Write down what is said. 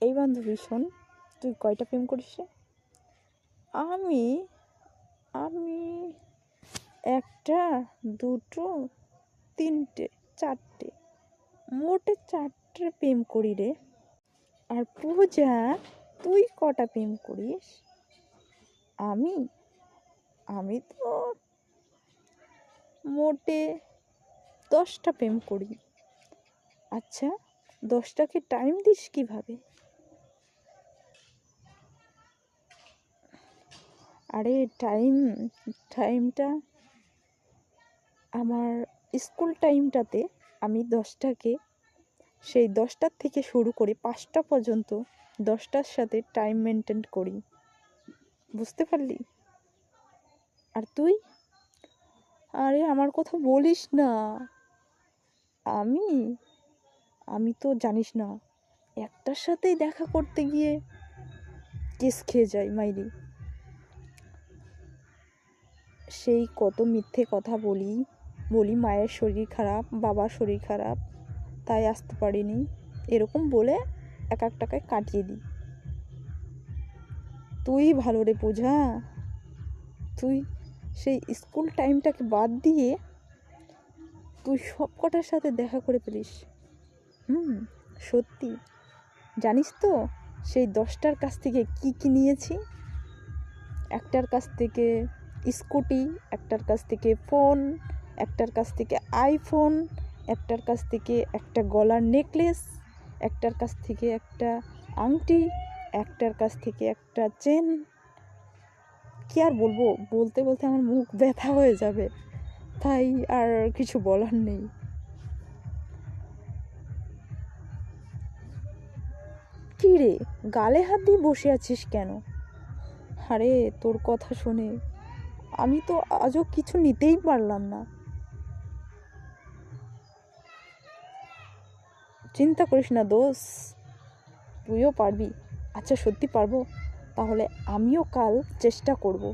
এই বান্ধবী শোন, তুই কয়টা প্রেম করিস রে? আমি আমি একটা, দুটো, তিনটে, চারটে, মোটে 4টে প্রেম করি রে। আর পূজা, তুই কটা প্রেম করিস? আমি আমি তো মোটে 10টা প্রেম করি। আচ্ছা, 10টাকে টাইম দিস কিভাবে? আরে টাইমটা আমার স্কুল টাইমটাতে আমি 10টাকে, সেই 10টার থেকে শুরু করে 5টা পর্যন্ত 10টার সাথে টাইম মেনটেন করি, বুঝতে পারলি? আর তুই? আরে আমার কথা বলিস না। আমি আমি তো জানিস না, একটার সাথেই দেখা করতে গিয়ে কেস খেয়ে যাই মাইরি। সেই কত মিথ্যে কথা বলি মায়ের শরীর খারাপ, বাবার শরীর খারাপ, তাই আসতে পারিনি, এরকম বলে এক টাকায় কাটিয়ে দিই। তুই ভালো রে পূজা, তুই সেই স্কুল টাইমটাকে বাদ দিয়ে তুই সব কটার সাথে দেখা করে ফেলিস। সত্যি। জানিস তো সেই 10টার কাছ থেকে কি নিয়েছি? একটার কাছ থেকে স্কুটি, একটার কাছ থেকে ফোন, একটার কাছ থেকে আইফোন, একটার কাছ থেকে একটা গলার নেকলেস, একটার কাছ থেকে একটা আংটি, একটার কাছ থেকে একটা চেন। কি আর বলবো, বলতে বলতে আমার মুখ ব্যথা হয়ে যাবে, তাই আর কিছু বলার নেই। কী রে, গালে হাত দিয়ে বসে আছিস কেন? আরে তোর কথা শুনে আমি তো আজও কিছু নিতেই পারলাম না। চিন্তা করিস না দোষ, তুইও পারবি। আচ্ছা সত্যি পারবো? তাহলে আমিও কাল চেষ্টা করব।